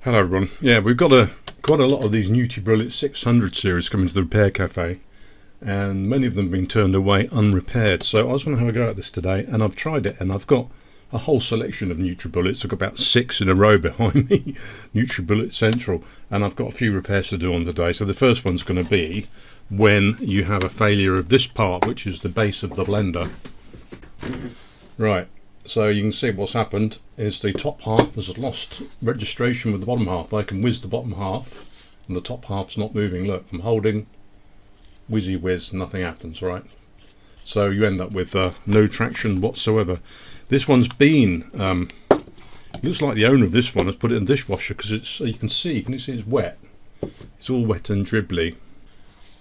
Hello everyone. Yeah, we've got quite a lot of these Nutribullet 600 series coming to the repair cafe, and many of them have been turned away unrepaired. So I was going to have a go at this today, and I've tried it, and I've got a whole selection of Nutribullets. I've got about 6 in a row behind me, Nutribullet Central, and I've got a few repairs to do on today. So the first one's going to be when you have a failure of this part, which is the base of the blender. Right. So you can see what's happened is the top half has lost registration with the bottom half. I can whiz the bottom half and the top half's not moving. Look, I'm holding, whizzy whiz, nothing happens, right? So you end up with no traction whatsoever. This one's been, looks like the owner of this one has put it in the dishwasher because it's, you can see it's wet. It's all wet and dribbly.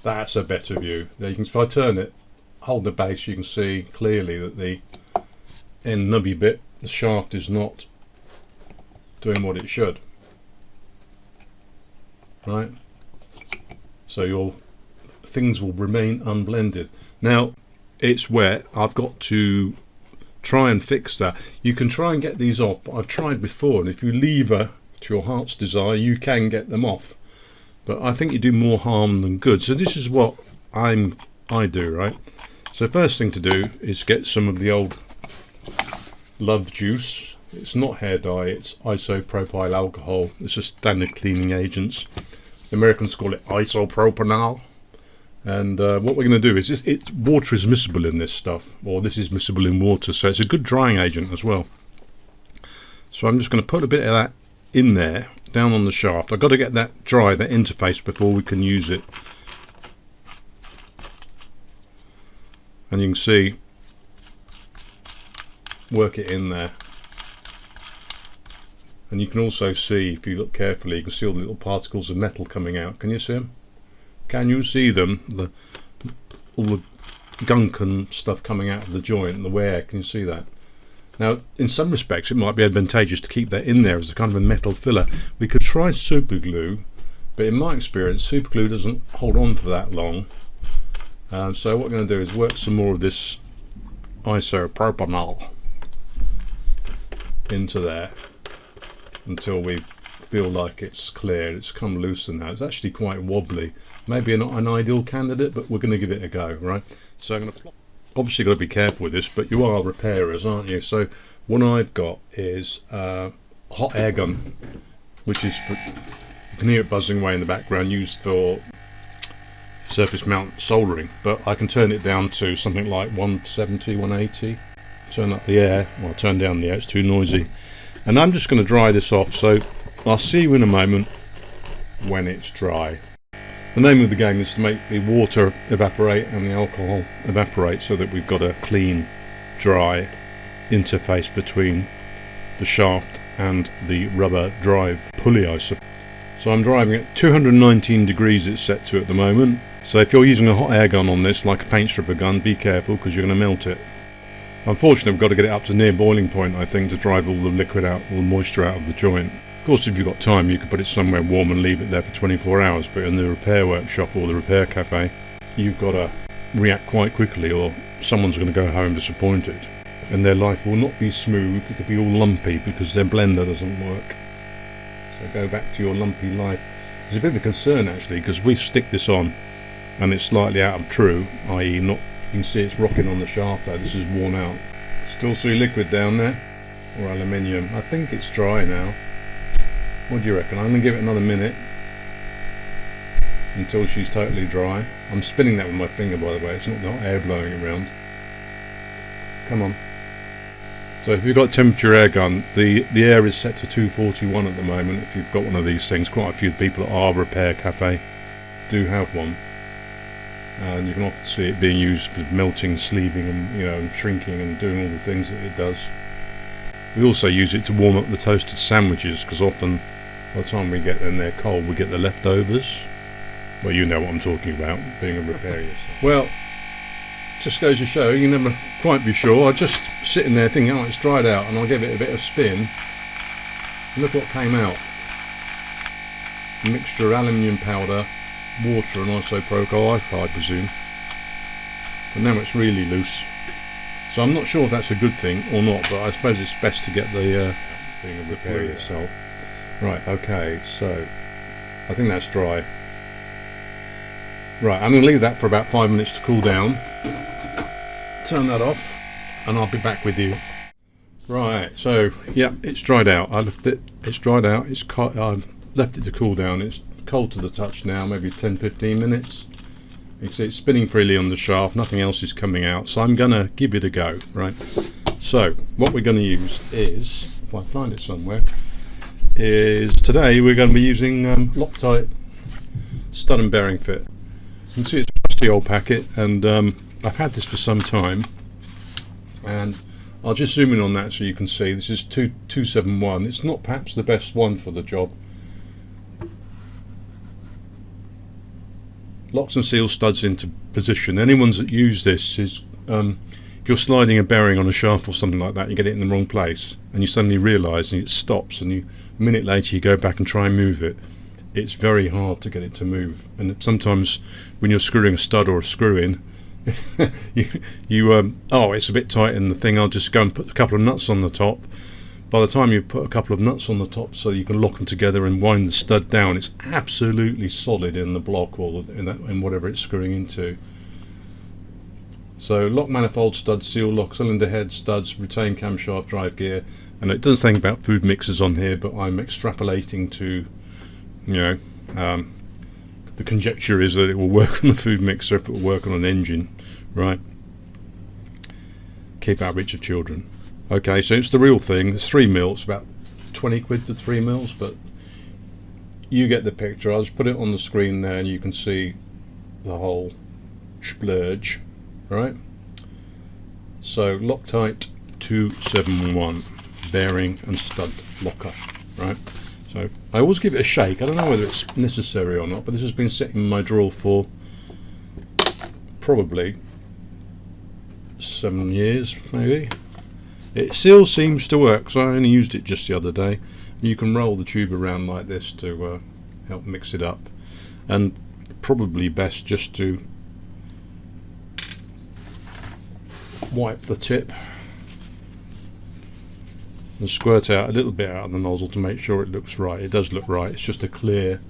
That's a better view. There you can, if I turn it, hold the base, you can see clearly that the end nubby bit, the shaft is not doing what it should, right? So your things will remain unblended. Now it's wet, I've got to try and fix that. You can try and get these off, but I've tried before, and if you lever to your heart's desire you can get them off, but I think you do more harm than good. So this is what I do, right? So first thing to do is get some of the old love juice. It's not hair dye, it's isopropyl alcohol. It's just standard cleaning agents. The Americans call it isopropanol. And what we're going to do is water is miscible in this stuff, or this is miscible in water, so it's a good drying agent as well. So I'm just going to put a bit of that in there, down on the shaft. I've got to get that dry, that interface, before we can use it. And you can see, work it in there, and you can also see, if you look carefully, you can see all the little particles of metal coming out. Can you see them? Can you see them? All the gunk and stuff coming out of the joint and the wear. Can you see that? Now in some respects it might be advantageous to keep that in there as a kind of a metal filler. We could try super glue, but in my experience super glue doesn't hold on for that long. So what we're going to do is work some more of this isopropanol into there until we feel like it's clear. It's come loose now. It's actually quite wobbly. Maybe not an ideal candidate, but we're going to give it a go, right? So I'm going to obviously got to be careful with this, but you are repairers, aren't you? So what I've got is a hot air gun, which is for, you can hear it buzzing away in the background, used for surface mount soldering, but I can turn it down to something like 170, 180. Turn up the air, well turn down the air, it's too noisy. And I'm just going to dry this off, so I'll see you in a moment when it's dry. The name of the game is to make the water evaporate and the alcohol evaporate, so that we've got a clean, dry interface between the shaft and the rubber drive pulley, I suppose. So I'm driving at 219 degrees it's set to at the moment. So if you're using a hot air gun on this, like a paint stripper gun, be careful because you're going to melt it. Unfortunately we've got to get it up to near boiling point, I think, to drive all the liquid out, all the moisture out of the joint. Of course if you've got time you could put it somewhere warm and leave it there for 24 hours, but in the repair workshop or the repair cafe you've got to react quite quickly or someone's going to go home disappointed and their life will not be smooth, it'll be all lumpy because their blender doesn't work. So go back to your lumpy life. There's a bit of a concern actually, because we stick this on and it's slightly out of true, i.e. not, you can see it's rocking on the shaft though, this is worn out. Still see liquid down there, or aluminium. I think it's dry now. What do you reckon? I'm going to give it another minute until she's totally dry. I'm spinning that with my finger, by the way, it's not air blowing around. Come on. So if you've got temperature air gun, the air is set to 241 at the moment. If you've got one of these things, quite a few people at our repair cafe do have one. And you can often see it being used for melting, sleeving and, you know, and shrinking and doing all the things that it does. We also use it to warm up the toasted sandwiches, because often by the time we get them they're cold, we get the leftovers. Well, you know what I'm talking about, being a repairer yourself. Well, just goes to show, you never quite be sure. I just sitting there thinking, oh, it's dried out, and I'll give it a bit of spin. And look what came out. A mixture of aluminium powder, water and isopropyl alcohol, I presume. But now it's really loose. So I'm not sure if that's a good thing or not, but I suppose it's best to get the being a repairer yourself. Right, okay, so I think that's dry. Right, I'm going to leave that for about 5 minutes to cool down. Turn that off and I'll be back with you. Right, so yeah, it's dried out. I left it, it's dried out, I left it to cool down. It's cold to the touch now, maybe 10-15 minutes. You can see it's spinning freely on the shaft, nothing else is coming out, so I'm going to give it a go, right? So what we're going to use is, if I find it somewhere, is today we're going to be using Loctite stud and bearing fit. You can see it's a rusty old packet, and I've had this for some time, and I'll just zoom in on that so you can see this is 271. It's not perhaps the best one for the job. Locks and seals studs into position. Anyone that use this is if you're sliding a bearing on a shaft or something like that, you get it in the wrong place and you suddenly realise and it stops, and a minute later you go back and try and move it. It's very hard to get it to move, and sometimes when you're screwing a stud or a screw in, oh, it's a bit tight in the thing, I'll just go and put a couple of nuts on the top. By the time you put a couple of nuts on the top so you can lock them together and wind the stud down, it's absolutely solid in the block or in whatever it's screwing into. So lock manifold studs, seal lock, cylinder head studs, retain camshaft, drive gear, and it does think about food mixers on here, but I'm extrapolating to, you know, the conjecture is that it will work on the food mixer if it will work on an engine, right? Keep out of reach of children. Okay, so it's the real thing. It's 3 mil. It's about 20 quid for 3 mils, but you get the picture. I'll just put it on the screen there and you can see the whole splurge, right? So Loctite 271 bearing and stud locker, right? So I always give it a shake. I don't know whether it's necessary or not, but this has been sitting in my drawer for probably 7 years, maybe. It still seems to work, so I only used it just the other day. You can roll the tube around like this to help mix it up, and probably best just to wipe the tip and squirt out a little bit out of the nozzle to make sure it looks right. It does look right. It's just a clear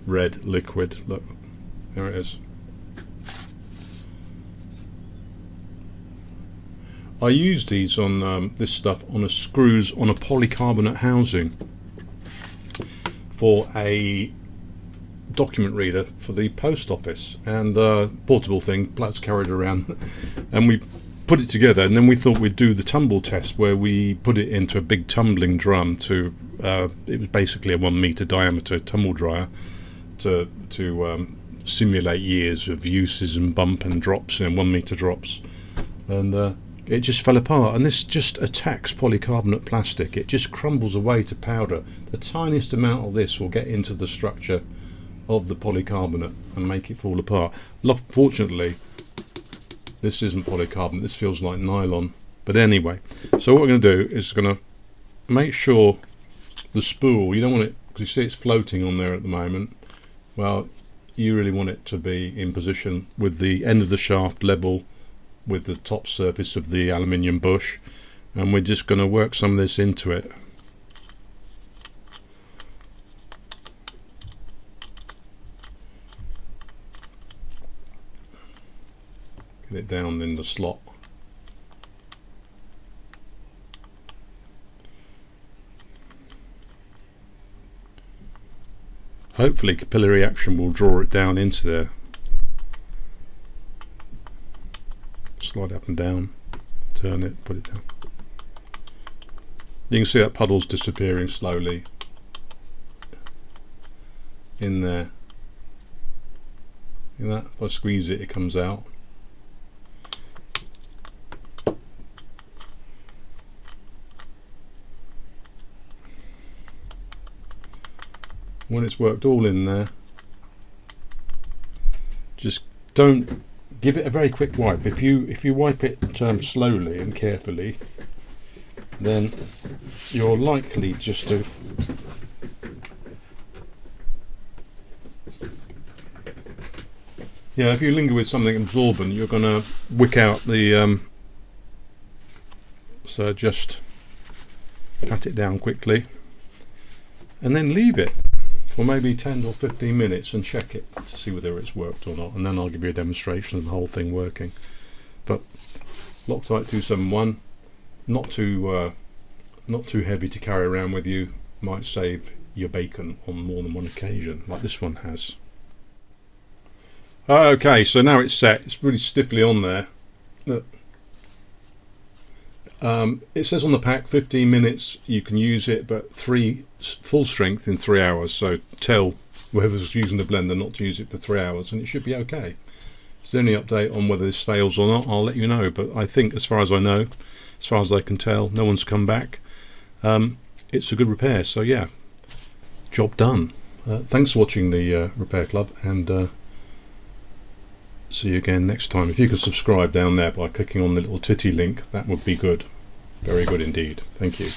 red liquid. Look, there it is. I use these on this stuff on screws on a polycarbonate housing for a document reader for the post office, and portable thing, plus carried around, and we put it together, and then we thought we'd do the tumble test where we put it into a big tumbling drum to it was basically a 1 meter diameter tumble dryer to simulate years of uses and bump and drops and 1 meter drops, and it just fell apart. And this just attacks polycarbonate plastic. It just crumbles away to powder. The tiniest amount of this will get into the structure of the polycarbonate and make it fall apart. Fortunately, this isn't polycarbonate. This feels like nylon. But anyway, so what we're going to do is going to make sure the spool, you don't want it, because you see it's floating on there at the moment. Well, you really want it to be in position with the end of the shaft level with the top surface of the aluminium bush, and we're just going to work some of this into it. Get it down in the slot. Hopefully capillary action will draw it down into there. Slide up and down, turn it, put it down. You can see that puddle's disappearing slowly in there. See that? If I squeeze it, it comes out. When it's worked all in there, just don't give it a very quick wipe. If you wipe it slowly and carefully, then you're likely just to if you linger with something absorbent, you're going to wick out the so just pat it down quickly, and then leave it for maybe 10 or 15 minutes and check it to see whether it's worked or not, and then I'll give you a demonstration of the whole thing working. But Loctite 271, not too heavy to carry around with you, might save your bacon on more than one occasion, like this one has. Okay, so now it's set. It's really stiffly on there. Look. It says on the pack 15 minutes you can use it, but full strength in 3 hours. So tell whoever's using the blender not to use it for 3 hours, and it should be okay. If there's any update on whether this fails or not, I'll let you know. But I think, as far as I know, as far as I can tell, no one's come back. It's a good repair. So yeah, job done. Thanks for watching the Repair Club, and see you again next time. If you could subscribe down there by clicking on the little titty link, that would be good. Very good indeed. Thank you.